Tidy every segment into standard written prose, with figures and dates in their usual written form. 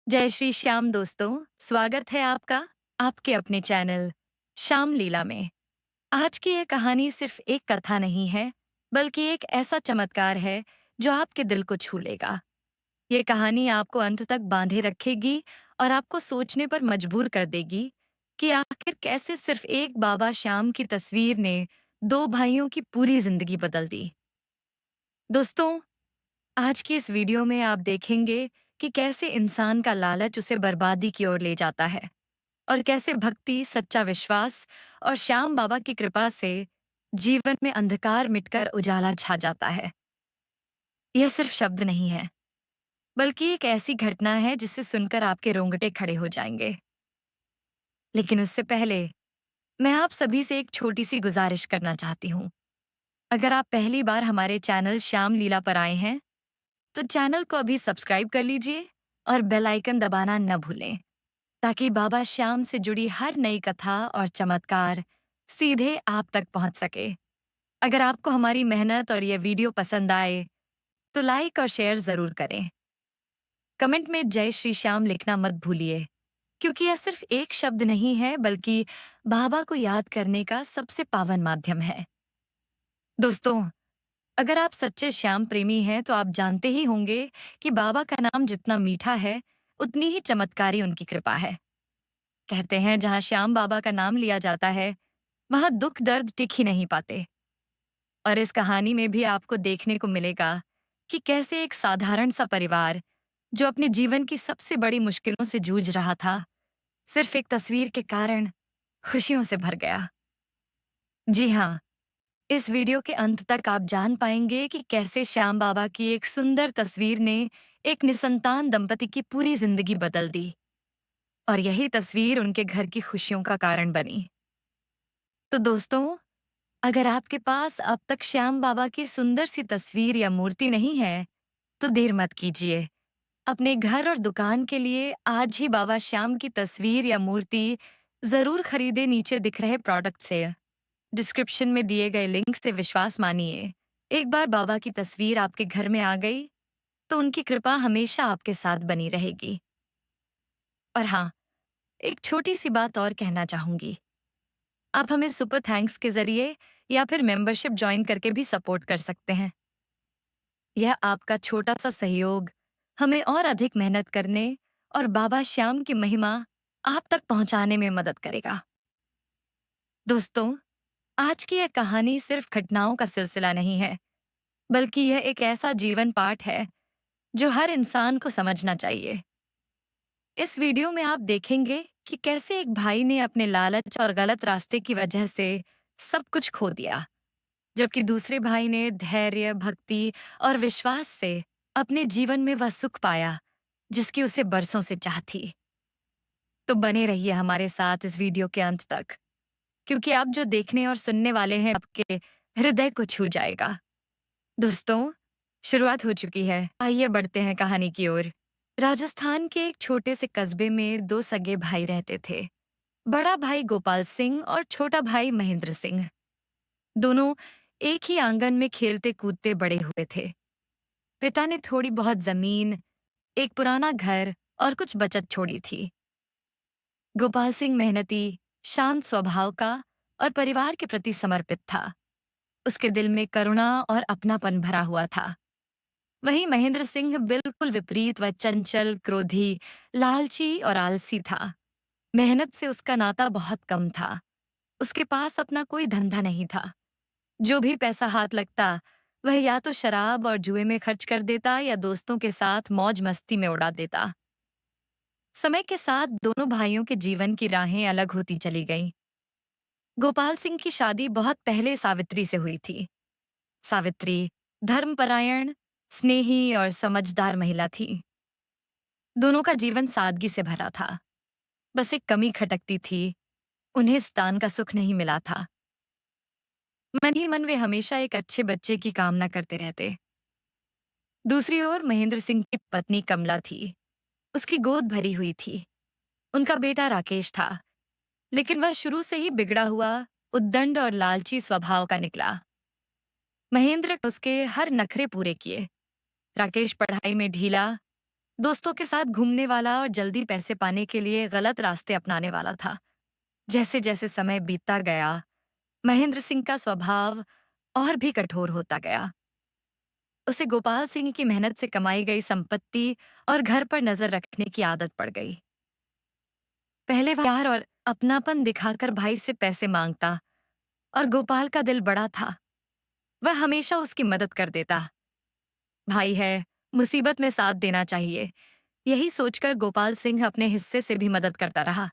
जय श्री श्याम दोस्तों, स्वागत है आपका आपके अपने चैनल श्याम लीला में। आज की ये कहानी सिर्फ एक कथा नहीं है, बल्कि एक ऐसा चमत्कार है जो आपके दिल को छू लेगा। ये कहानी आपको अंत तक बांधे रखेगी और आपको सोचने पर मजबूर कर देगी कि आखिर कैसे सिर्फ एक बाबा श्याम की तस्वीर ने दो भाइयों की पूरी जिंदगी बदल दी। दोस्तों, आज की इस वीडियो में आप देखेंगे कि कैसे इंसान का लालच उसे बर्बादी की ओर ले जाता है और कैसे भक्ति, सच्चा विश्वास और श्याम बाबा की कृपा से जीवन में अंधकार मिटकर उजाला छा जाता है। यह सिर्फ शब्द नहीं है, बल्कि एक ऐसी घटना है जिसे सुनकर आपके रोंगटे खड़े हो जाएंगे। लेकिन उससे पहले मैं आप सभी से एक छोटी सी गुजारिश करना चाहती हूँ। अगर आप पहली बार हमारे चैनल श्याम लीला पर आए हैं, तो चैनल को अभी सब्सक्राइब कर लीजिए और बेल आइकन दबाना न भूलें, ताकि बाबा श्याम से जुड़ी हर नई कथा और चमत्कार सीधे आप तक पहुंच सके। अगर आपको हमारी मेहनत और यह वीडियो पसंद आए, तो लाइक और शेयर जरूर करें। कमेंट में जय श्री श्याम लिखना मत भूलिए, क्योंकि यह सिर्फ एक शब्द नहीं है, बल्कि बाबा को याद करने का सबसे पावन माध्यम है। दोस्तों, अगर आप सच्चे श्याम प्रेमी हैं, तो आप जानते ही होंगे कि बाबा का नाम जितना मीठा है, उतनी ही चमत्कारी उनकी कृपा है। कहते हैं, जहां श्याम बाबा का नाम लिया जाता है, वहां दुख दर्द टिक ही नहीं पाते। और इस कहानी में भी आपको देखने को मिलेगा कि कैसे एक साधारण सा परिवार, जो अपने जीवन की सबसे बड़ी मुश्किलों से जूझ रहा था, सिर्फ एक तस्वीर के कारण खुशियों से भर गया। जी हाँ, इस वीडियो के अंत तक आप जान पाएंगे कि कैसे श्याम बाबा की एक सुंदर तस्वीर ने एक निसंतान दंपति की पूरी जिंदगी बदल दी, और यही तस्वीर उनके घर की खुशियों का कारण बनी। तो दोस्तों, अगर आपके पास अब तक श्याम बाबा की सुंदर सी तस्वीर या मूर्ति नहीं है, तो देर मत कीजिए। अपने घर और दुकान के लिए आज ही बाबा श्याम की तस्वीर या मूर्ति जरूर खरीदे, नीचे दिख रहे प्रोडक्ट से। डिस्क्रिप्शन में दिए गए लिंक से विश्वास मानिए। एक बार बाबा की तस्वीर आपके घर में आ गई, तो उनकी कृपा हमेशा आपके साथ बनी रहेगी। और हाँ, एक छोटी सी बात और कहना चाहूंगी। आप हमें सुपर थैंक्स के जरिए या फिर मेंबरशिप ज्वाइन करके भी सपोर्ट कर सकते हैं। यह आपका छोटा सा सहयोग हमें और अधिक मेहनत करने और बाबा श्याम की महिमा आप तक पहुंचाने में मदद करेगा। दोस्तों, आज की यह कहानी सिर्फ घटनाओं का सिलसिला नहीं है, बल्कि यह एक ऐसा जीवन पाठ है जो हर इंसान को समझना चाहिए। इस वीडियो में आप देखेंगे कि कैसे एक भाई ने अपने लालच और गलत रास्ते की वजह से सब कुछ खो दिया, जबकि दूसरे भाई ने धैर्य, भक्ति और विश्वास से अपने जीवन में वह सुख पाया जिसकी उसे बरसों से चाह थी। तो बने रहिए हमारे साथ इस वीडियो के अंत तक, क्योंकि आप जो देखने और सुनने वाले हैं, आपके हृदय को छू जाएगा। दोस्तों, शुरुआत हो चुकी है, आइए बढ़ते हैं कहानी की ओर। राजस्थान के एक छोटे से कस्बे में दो सगे भाई रहते थे। बड़ा भाई गोपाल सिंह और छोटा भाई महेंद्र सिंह। दोनों एक ही आंगन में खेलते कूदते बड़े हुए थे। पिता ने थोड़ी बहुत जमीन, एक पुराना घर और कुछ बचत छोड़ी थी। गोपाल सिंह मेहनती, शांत स्वभाव का और परिवार के प्रति समर्पित था। उसके दिल में करुणा और अपनापन भरा हुआ था। वहीं महेंद्र सिंह बिल्कुल विपरीत व चंचल, क्रोधी, लालची और आलसी था। मेहनत से उसका नाता बहुत कम था। उसके पास अपना कोई धंधा नहीं था। जो भी पैसा हाथ लगता, वह या तो शराब और जुए में खर्च कर देता या दोस्तों के साथ मौज मस्ती में उड़ा देता। समय के साथ दोनों भाइयों के जीवन की राहें अलग होती चली गईं। गोपाल सिंह की शादी बहुत पहले सावित्री से हुई थी। सावित्री धर्मपरायण, स्नेही और समझदार महिला थी। दोनों का जीवन सादगी से भरा था। बस एक कमी खटकती थी, उन्हें स्थान का सुख नहीं मिला था। मन ही मन वे हमेशा एक अच्छे बच्चे की कामना करते रहते। दूसरी ओर महेंद्र सिंह की पत्नी कमला थी। उसकी गोद भरी हुई थी। उनका बेटा राकेश था, लेकिन वह शुरू से ही बिगड़ा हुआ, उद्दंड और लालची स्वभाव का निकला। महेंद्र उसके हर नखरे पूरे किए। राकेश पढ़ाई में ढीला, दोस्तों के साथ घूमने वाला और जल्दी पैसे पाने के लिए गलत रास्ते अपनाने वाला था। जैसे जैसे समय बीतता गया, महेंद्र सिंह का स्वभाव और भी कठोर होता गया। उसे गोपाल सिंह की मेहनत से कमाई गई संपत्ति और घर पर नजर रखने की आदत पड़ गई। पहले वह प्यार और अपनापन दिखाकर भाई से पैसे मांगता और गोपाल का दिल बड़ा था। वह हमेशा उसकी मदद कर देता। भाई है, मुसीबत में साथ देना चाहिए। यही सोचकर गोपाल सिंह अपने हिस्से से भी मदद करता रहा।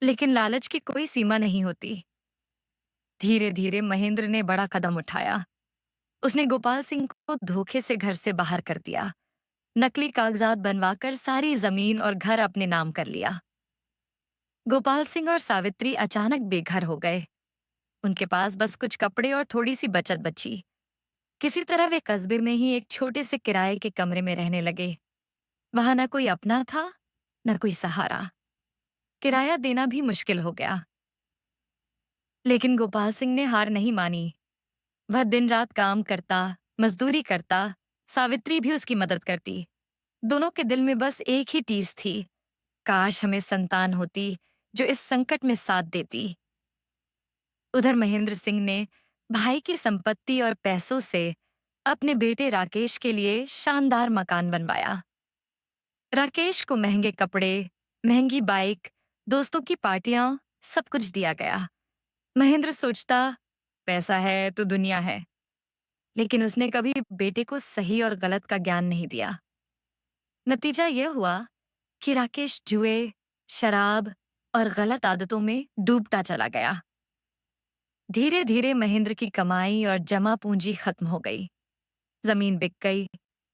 लेकिन लालच की कोई सीमा नहीं होती। धीरे धीरे महेंद्र ने बड़ा कदम उठाया। उसने गोपाल सिंह को धोखे से घर से बाहर कर दिया। नकली कागजात बनवाकर सारी जमीन और घर अपने नाम कर लिया। गोपाल सिंह और सावित्री अचानक बेघर हो गए। उनके पास बस कुछ कपड़े और थोड़ी सी बचत बची। किसी तरह वे कस्बे में ही एक छोटे से किराए के कमरे में रहने लगे। वहां न कोई अपना था, न कोई सहारा। किराया देना भी मुश्किल हो गया। लेकिन गोपाल सिंह ने हार नहीं मानी। वह दिन रात काम करता, मजदूरी करता। सावित्री भी उसकी मदद करती। दोनों के दिल में बस एक ही टीस थी, काश हमें संतान होती जो इस संकट में साथ देती। उधर महेंद्र सिंह ने भाई की संपत्ति और पैसों से अपने बेटे राकेश के लिए शानदार मकान बनवाया। राकेश को महंगे कपड़े, महंगी बाइक, दोस्तों की पार्टियां, सब कुछ दिया गया। महेंद्र सोचता, पैसा है तो दुनिया है। लेकिन उसने कभी बेटे को सही और गलत का ज्ञान नहीं दिया। नतीजा यह हुआ कि राकेश जुए, शराब और गलत आदतों में डूबता चला गया। धीरे धीरे महेंद्र की कमाई और जमा पूंजी खत्म हो गई। जमीन बिक गई,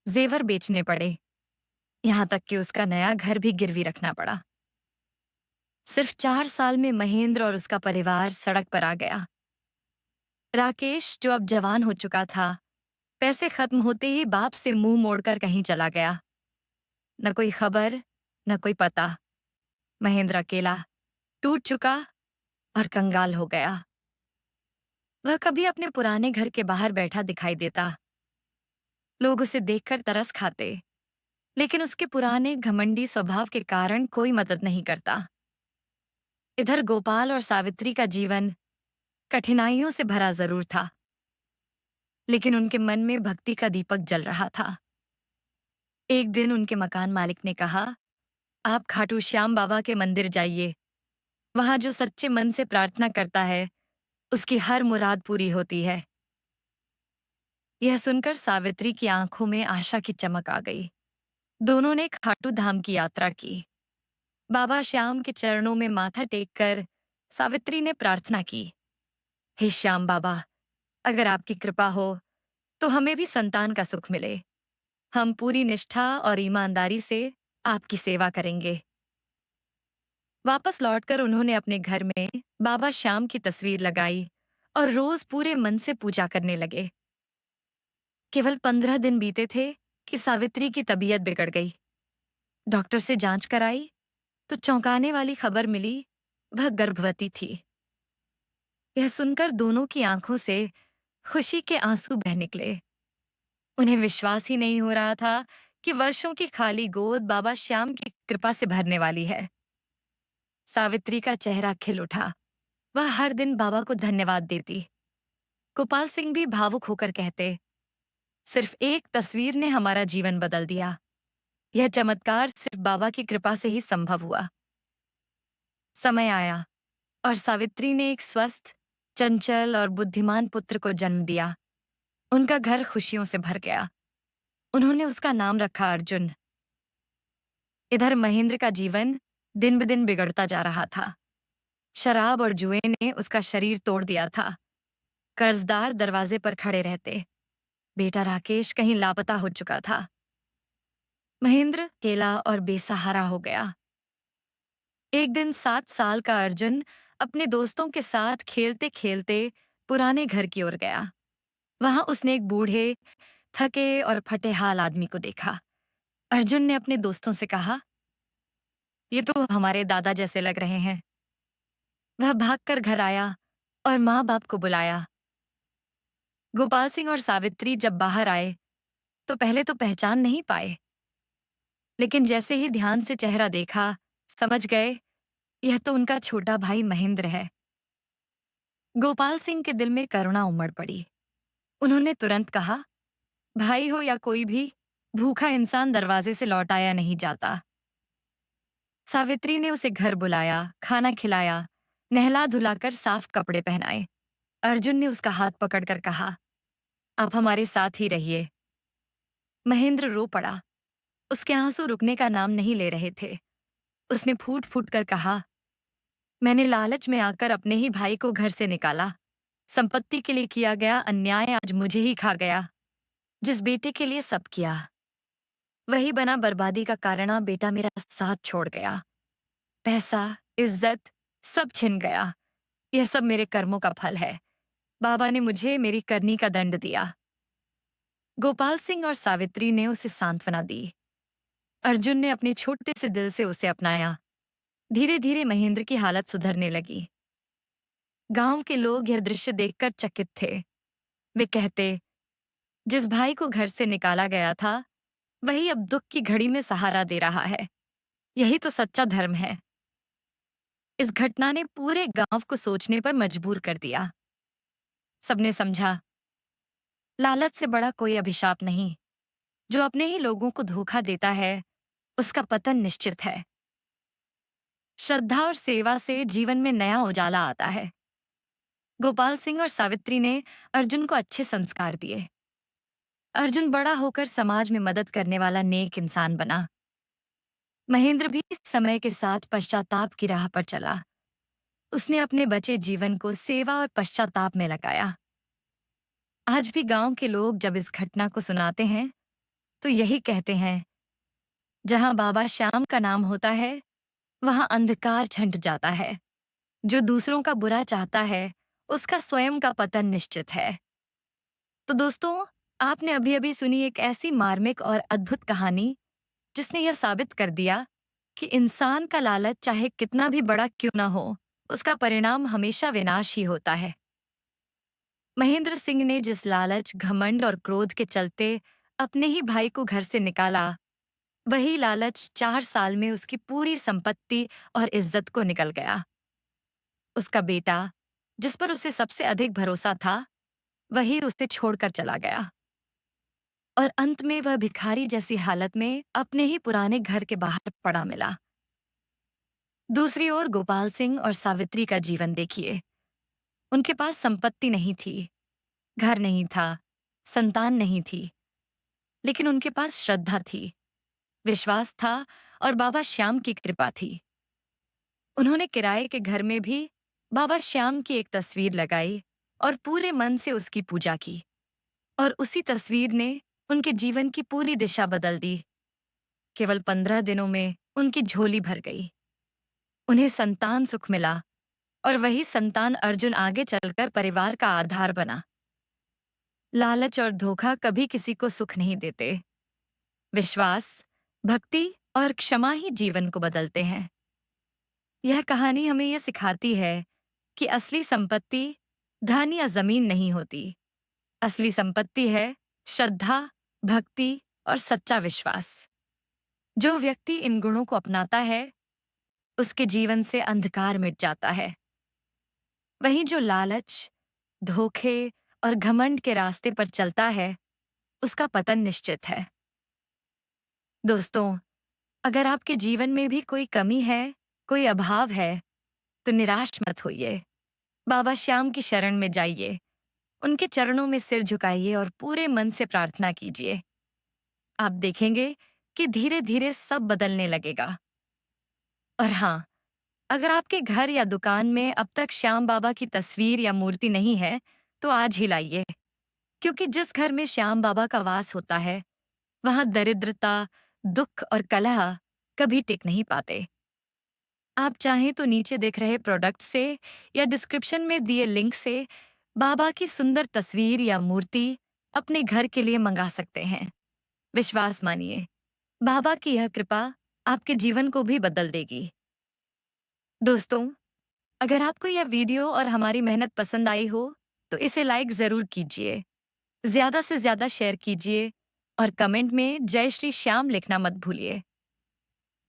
जेवर बेचने पड़े, यहां तक कि उसका नया घर भी गिरवी रखना पड़ा। सिर्फ 4 साल में महेंद्र और उसका परिवार सड़क पर आ गया। राकेश, जो अब जवान हो चुका था, पैसे खत्म होते ही बाप से मुंह मोड़कर कहीं चला गया। न कोई खबर, न कोई पता। महेंद्र अकेला, टूट चुका और कंगाल हो गया। वह कभी अपने पुराने घर के बाहर बैठा दिखाई देता। लोग उसे देखकर तरस खाते, लेकिन उसके पुराने घमंडी स्वभाव के कारण कोई मदद नहीं करता। इधर गोपाल और सावित्री का जीवन कठिनाइयों से भरा जरूर था, लेकिन उनके मन में भक्ति का दीपक जल रहा था। एक दिन उनके मकान मालिक ने कहा, आप खाटू श्याम बाबा के मंदिर जाइए। वहां जो सच्चे मन से प्रार्थना करता है, उसकी हर मुराद पूरी होती है। यह सुनकर सावित्री की आंखों में आशा की चमक आ गई। दोनों ने खाटू धाम की यात्रा की। बाबा श्याम के चरणों में माथा टेककर सावित्री ने प्रार्थना की, हे श्याम बाबा, अगर आपकी कृपा हो तो हमें भी संतान का सुख मिले। हम पूरी निष्ठा और ईमानदारी से आपकी सेवा करेंगे। वापस लौटकर उन्होंने अपने घर में बाबा श्याम की तस्वीर लगाई और रोज पूरे मन से पूजा करने लगे। केवल 15 दिन बीते थे कि सावित्री की तबीयत बिगड़ गई। डॉक्टर से जांच कराई तो चौंकाने वाली खबर मिली, वह गर्भवती थी। यह सुनकर दोनों की आंखों से खुशी के आंसू बह निकले। उन्हें विश्वास ही नहीं हो रहा था कि वर्षों की खाली गोद बाबा श्याम की कृपा से भरने वाली है। सावित्री का चेहरा खिल उठा। वह हर दिन बाबा को धन्यवाद देती। गोपाल सिंह भी भावुक होकर कहते, सिर्फ एक तस्वीर ने हमारा जीवन बदल दिया। यह चमत्कार सिर्फ बाबा की कृपा से ही संभव हुआ। समय आया और सावित्री ने एक स्वस्थ, चंचल और बुद्धिमान पुत्र को जन्म दिया। उनका घर खुशियों से भर गया। उन्होंने उसका नाम रखा अर्जुन। इधर महेंद्र का जीवन दिन ब दिन बिगड़ता जा रहा था। शराब और जुए ने उसका शरीर तोड़ दिया था। कर्जदार दरवाजे पर खड़े रहते। बेटा राकेश कहीं लापता हो चुका था। महेंद्र अकेला और बेसहारा हो गया। एक दिन 7 साल का अर्जुन अपने दोस्तों के साथ खेलते खेलते पुराने घर की ओर गया। वहां उसने एक बूढ़े, थके और फटे हाल आदमी को देखा। अर्जुन ने अपने दोस्तों से कहा, ये तो हमारे दादा जैसे लग रहे हैं। वह भागकर घर आया और माँ बाप को बुलाया। गोपाल सिंह और सावित्री जब बाहर आए तो पहले तो पहचान नहीं पाए। लेकिन जैसे ही ध्यान से चेहरा देखा, समझ गए यह तो उनका छोटा भाई महेंद्र है। गोपाल सिंह के दिल में करुणा उमड़ पड़ी। उन्होंने तुरंत कहा, भाई हो या कोई भी, भूखा इंसान दरवाजे से लौट आया नहीं जाता। सावित्री ने उसे घर बुलाया, खाना खिलाया, नहला धुलाकर साफ कपड़े पहनाए। अर्जुन ने उसका हाथ पकड़कर कहा, आप हमारे साथ ही रहिए। महेंद्र रो पड़ा। उसके आंसू रुकने का नाम नहीं ले रहे थे। उसने फूट फूट कर कहा, मैंने लालच में आकर अपने ही भाई को घर से निकाला। संपत्ति के लिए किया गया अन्याय आज मुझे ही खा गया। जिस बेटे के लिए सब किया, वही बना बर्बादी का कारण। बेटा मेरा साथ छोड़ गया। पैसा, इज्जत, सब छिन गया। यह सब मेरे कर्मों का फल है। बाबा ने मुझे मेरी करनी का दंड दिया। गोपाल सिंह और सावित्री ने उसे सांत्वना दी। अर्जुन ने अपने छोटे से दिल से उसे अपनाया। धीरे धीरे महेंद्र की हालत सुधरने लगी। गांव के लोग यह दृश्य देखकर चकित थे। वे कहते, जिस भाई को घर से निकाला गया था, वही अब दुख की घड़ी में सहारा दे रहा है। यही तो सच्चा धर्म है। इस घटना ने पूरे गांव को सोचने पर मजबूर कर दिया। सबने समझा, लालच से बड़ा कोई अभिशाप नहीं। जो अपने ही लोगों को धोखा देता है, उसका पतन निश्चित है। श्रद्धा और सेवा से जीवन में नया उजाला आता है। गोपाल सिंह और सावित्री ने अर्जुन को अच्छे संस्कार दिए। अर्जुन बड़ा होकर समाज में मदद करने वाला नेक इंसान बना। महेंद्र भी समय के साथ पश्चाताप की राह पर चला। उसने अपने बचे जीवन को सेवा और पश्चाताप में लगाया। आज भी गांव के लोग जब इस घटना को सुनाते हैं, तो यही कहते हैं, जहां बाबा श्याम का नाम होता है, वहां अंधकार छंट जाता है। जो दूसरों का बुरा चाहता है, उसका स्वयं का पतन निश्चित है। तो दोस्तों, आपने अभी अभी सुनी एक ऐसी मार्मिक और अद्भुत कहानी जिसने यह साबित कर दिया कि इंसान का लालच चाहे कितना भी बड़ा क्यों ना हो, उसका परिणाम हमेशा विनाश ही होता है। महेंद्र सिंह ने जिस लालच, घमंड और क्रोध के चलते अपने ही भाई को घर से निकाला, वही लालच 4 साल में उसकी पूरी संपत्ति और इज्जत को निकल गया। उसका बेटा, जिस पर उसे सबसे अधिक भरोसा था, वही उसे छोड़कर चला गया और अंत में वह भिखारी जैसी हालत में अपने ही पुराने घर के बाहर पड़ा मिला। दूसरी ओर गोपाल सिंह और सावित्री का जीवन देखिए। उनके पास संपत्ति नहीं थी, घर नहीं था, संतान नहीं थी, लेकिन उनके पास श्रद्धा थी, विश्वास था और बाबा श्याम की कृपा थी। उन्होंने किराए के घर में भी बाबा श्याम की एक तस्वीर लगाई और पूरे मन से उसकी पूजा की। और उसी तस्वीर ने उनके जीवन की पूरी दिशा बदल दी। केवल 15 दिनों में उनकी झोली भर गई। उन्हें संतान सुख मिला और वही संतान अर्जुन आगे चलकर परिवार का आधार बना। लालच और धोखा कभी किसी को सुख नहीं देते। विश्वास, भक्ति और क्षमा ही जीवन को बदलते हैं। यह कहानी हमें यह सिखाती है कि असली संपत्ति धन या जमीन नहीं होती। असली संपत्ति है श्रद्धा, भक्ति और सच्चा विश्वास। जो व्यक्ति इन गुणों को अपनाता है, उसके जीवन से अंधकार मिट जाता है। वहीं जो लालच, धोखे और घमंड के रास्ते पर चलता है, उसका पतन निश्चित है। दोस्तों, अगर आपके जीवन में भी कोई कमी है, कोई अभाव है, तो निराश मत होइए। बाबा श्याम की शरण में जाइए, उनके चरणों में सिर झुकाइए और पूरे मन से प्रार्थना कीजिए। आप देखेंगे कि धीरे धीरे सब बदलने लगेगा। और हाँ, अगर आपके घर या दुकान में अब तक श्याम बाबा की तस्वीर या मूर्ति नहीं है, तो आज ही लाइए। क्योंकि जिस घर में श्याम बाबा का वास होता है, वहां दरिद्रता, दुख और कलह कभी टिक नहीं पाते। आप चाहें तो नीचे दिख रहे प्रोडक्ट से या डिस्क्रिप्शन में दिए लिंक से बाबा की सुंदर तस्वीर या मूर्ति अपने घर के लिए मंगा सकते हैं। विश्वास मानिए, बाबा की यह कृपा आपके जीवन को भी बदल देगी। दोस्तों, अगर आपको यह वीडियो और हमारी मेहनत पसंद आई हो, तो इसे लाइक जरूर कीजिए, ज्यादा से ज्यादा शेयर कीजिए और कमेंट में जय श्री श्याम लिखना मत भूलिए।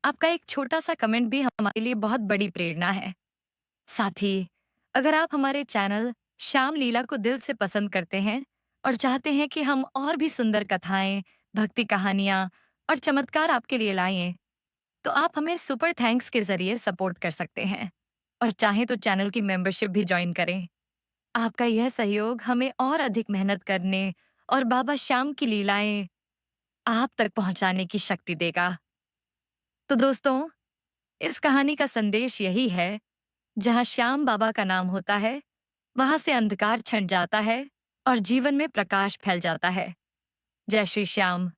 आपका एक छोटा-सा कमेंट भी हमारे लिए बहुत बड़ी प्रेरणा है। साथ ही, अगर आप हमारे चैनल श्याम लीला को दिल से पसंद करते हैं और चाहते हैं कि हम और भी सुंदर कथाएँ, भक्ति कहानियाँ और चमत्कार आपके लिए लाएँ, तो आप हमें सुपर थैंक्स के ज़रिए सपोर्ट कर सकते हैं और चाहें तो चैनल की मेंबरशिप भी जॉइन करें। आपका यह सहयोग हमें और अधिक मेहनत करने और बाबा श्याम की लीलाएँ आप तक पहुँचाने की शक्ति देगा। तो दोस्तों, इस कहानी का संदेश यही है, जहाँ श्याम बाबा का नाम होता है, वहाँ से अंधकार छँट जाता है और जीवन में प्रकाश फैल जाता है। जय श्री श्याम।